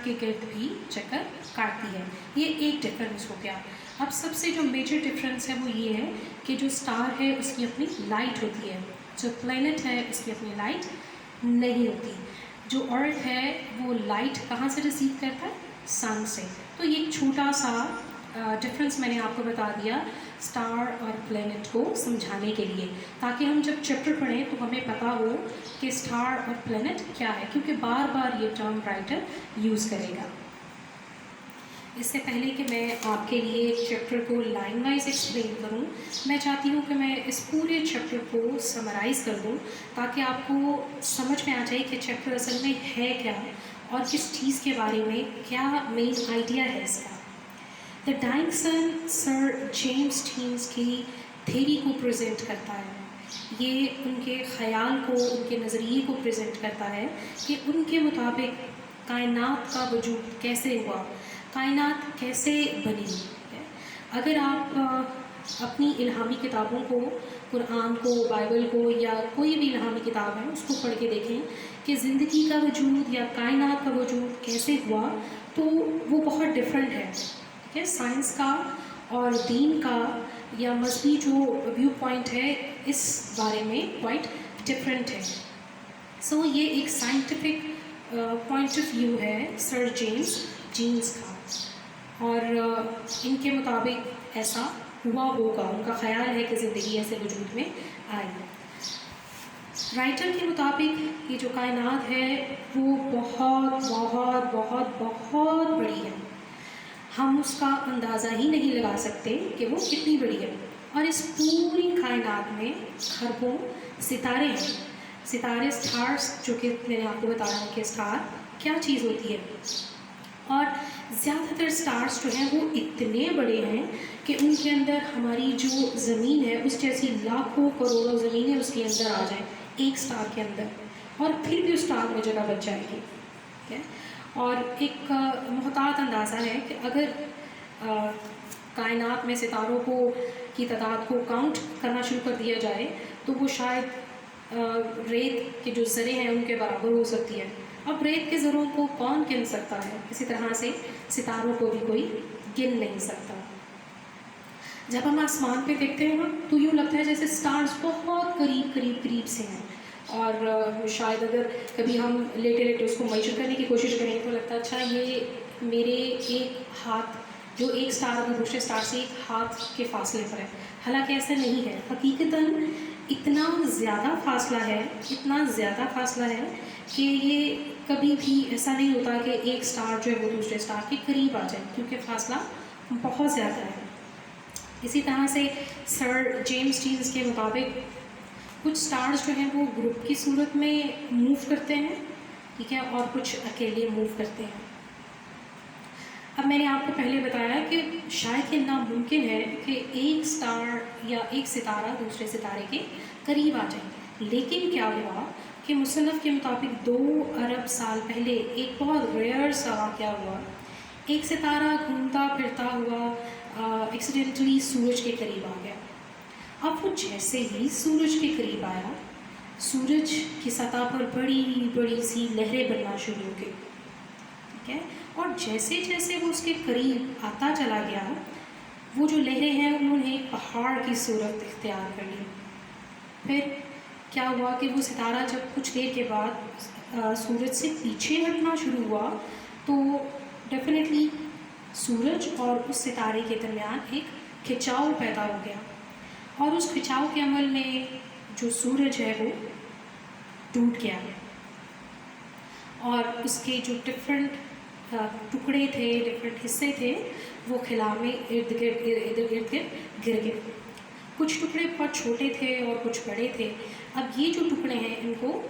کے گرد بھی چکر کاٹتی ہے. یہ ایک ڈفرینس ہو گیا. اب سب سے جو میجر ڈفرینس ہے وہ یہ ہے کہ جو اسٹار ہے اس کی اپنی لائٹ ہوتی ہے, جو پلینٹ ہے اس کی اپنی لائٹ نہیں ہوتی. جو ارتھ ہے وہ لائٹ کہاں سے ریسیو کرتا ہے؟ سن سے. تو یہ ایک چھوٹا سا ڈفرینس میں نے آپ کو بتا دیا اسٹار اور پلینٹ کو سمجھانے کے لیے, تاکہ ہم جب چیپٹر پڑھیں تو ہمیں پتہ ہو کہ اسٹار اور پلینٹ کیا ہے, کیونکہ بار بار یہ ٹرم رائٹر یوز کرے گا. اس سے پہلے کہ میں آپ کے لیے چیپٹر کو لائن وائز ایکسپلین کروں, میں چاہتی ہوں کہ میں اس پورے چیپٹر کو سمرائز کر دوں تاکہ آپ کو سمجھ میں آ جائے کہ چیپٹر اصل میں ہے کیا اور کس چیز کے بارے میں کیا مین آئیڈیا ہے اس کا. دا ڈائنگ سن سر جیمس ٹینز کی تھیری کو پریزنٹ کرتا ہے. یہ ان کے خیال کو, ان کے نظریے کو پریزنٹ کرتا ہے کہ ان کے مطابق کائنات کا وجود کیسے ہوا, کائنات کیسے بنی. اگر آپ اپنی الہامی کتابوں کو, قرآن کو, بائبل کو یا کوئی بھی الہامی کتاب ہے اس کو پڑھ کے دیکھیں کہ زندگی کا وجود یا کائنات کا وجود کیسے ہوا, تو وہ بہت ڈفرینٹ ہے. ٹھیک ہے, سائنس کا اور دین کا یا مذہبی جو ویو پوائنٹ ہے اس بارے میں کوائٹ ڈفرینٹ ہے. سو یہ ایک سائنٹیفک پوائنٹ آف ویو ہے سر جیمس کا, اور ان کے مطابق ایسا ہوا ہوگا, ان کا خیال ہے کہ زندگی ایسے وجود میں آئی. رائٹر کے مطابق یہ جو کائنات ہے وہ بہت بہت بہت بہت بڑی ہے. ہم اس کا اندازہ ہی نہیں لگا سکتے کہ وہ کتنی بڑی ہے. اور اس پوری کائنات میں خربوں ستارے ہیں. ستارے اسٹارس, جو کہ میں نے آپ کو بتایا کہ اسٹار کیا چیز ہوتی ہے. اور زیادہ تر اسٹارس جو ہیں وہ اتنے بڑے ہیں کہ ان کے اندر ہماری جو زمین ہے اس جیسی لاکھوں کروڑوں زمینیں اس کے اندر آ جائیں ایک اسٹار کے اندر, اور پھر بھی اس اسٹار میں جگہ بچ جائے گی. ٹھیک ہے, اور ایک محتاط اندازہ ہے کہ اگر کائنات میں ستاروں کی تعداد کو کاؤنٹ کرنا شروع کر دیا جائے تو وہ شاید ریت کے جو ذرے ہیں ان کے برابر ہو سکتی ہے. اب ریت کے ذروں کو کون گن سکتا ہے, اسی طرح سے ستاروں کو بھی کوئی گن نہیں سکتا. جب ہم آسمان پہ دیکھتے ہیں نا تو یوں لگتا ہے جیسے سٹارز بہت قریب سے ہیں, اور شاید اگر کبھی ہم لیٹے اس کو میجر کرنے کی کوشش کریں تو لگتا ہے اچھا یہ میرے ایک ہاتھ, جو ایک اسٹار اگر دوسرے اسٹار سے ایک ہاتھ کے فاصلے پر ہے. حالانکہ ایسا نہیں ہے, حقیقتاً اتنا زیادہ فاصلہ ہے, اتنا زیادہ فاصلہ ہے کہ یہ کبھی بھی ایسا نہیں ہوتا کہ ایک اسٹار جو ہے وہ دوسرے اسٹار کے قریب آ جائے, کیونکہ فاصلہ بہت زیادہ ہے. اسی طرح سے سر جیمس ٹینز کے مطابق کچھ اسٹارز جو ہیں وہ گروپ کی صورت میں موو کرتے ہیں, ٹھیک ہے, اور کچھ اکیلے موو کرتے ہیں. اب میں نے آپ کو پہلے بتایا کہ شاید یہ ناممکن ہے کہ ایک اسٹار یا ایک ستارہ دوسرے ستارے کے قریب آ جائے, لیکن کیا ہوا کہ مصنف کے مطابق 2 ارب سال پہلے ایک بہت ریئر سا واقعہ ہوا. ایک ستارہ گھومتا پھرتا ہوا ایکسیڈنٹلی سورج کے قریب آ گیا. اب وہ جیسے ہی سورج کے قریب آیا, سورج کی سطح پر بڑی بڑی سی لہریں بننا شروع ہو گئی. ٹھیک ہے, اور جیسے جیسے وہ اس کے قریب آتا چلا گیا, وہ جو لہریں ہیں انہوں نے ایک پہاڑ کی صورت اختیار کر لی. پھر کیا ہوا کہ وہ ستارہ جب کچھ دیر کے بعد سورج سے پیچھے ہٹنا شروع ہوا تو ڈیفینیٹلی سورج اور اس ستارے کے درمیان ایک کھچاؤ پیدا ہو گیا, اور اس کھچاؤ کے عمل میں جو سورج ہے وہ ٹوٹ گیا, اور اس کے جو ڈفرینٹ ٹکڑے تھے, ڈفرینٹ حصے تھے, وہ خلا میں ارد گرد گر گئے. کچھ ٹکڑے بہت چھوٹے تھے اور کچھ بڑے تھے. اب یہ جو ٹکڑے ہیں ان کو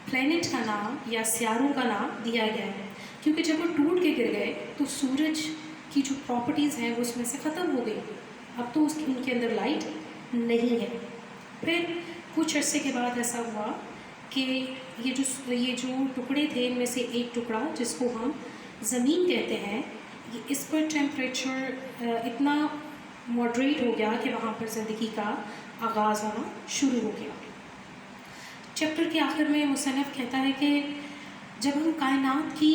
پلینٹ کا نام یا سیاروں کا نام دیا گیا ہے, کیونکہ جب وہ ٹوٹ کے گر گئے تو سورج کی جو پراپرٹیز ہیں وہ اس میں سے ختم ہو گئی. اب تو ان کے اندر لائٹ نہیں ہے. پھر کچھ عرصے کے بعد ایسا ہوا کہ یہ جو ٹکڑے تھے ان میں سے ایک ٹکڑا جس کو ہم زمین کہتے ہیں, اس پر ٹیمپریچر اتنا ماڈریٹ ہو گیا کہ وہاں پر زندگی کا آغاز ہونا شروع ہو گیا. چیپٹر کے آخر میں مصنف کہتا ہے کہ جب ہم کائنات کی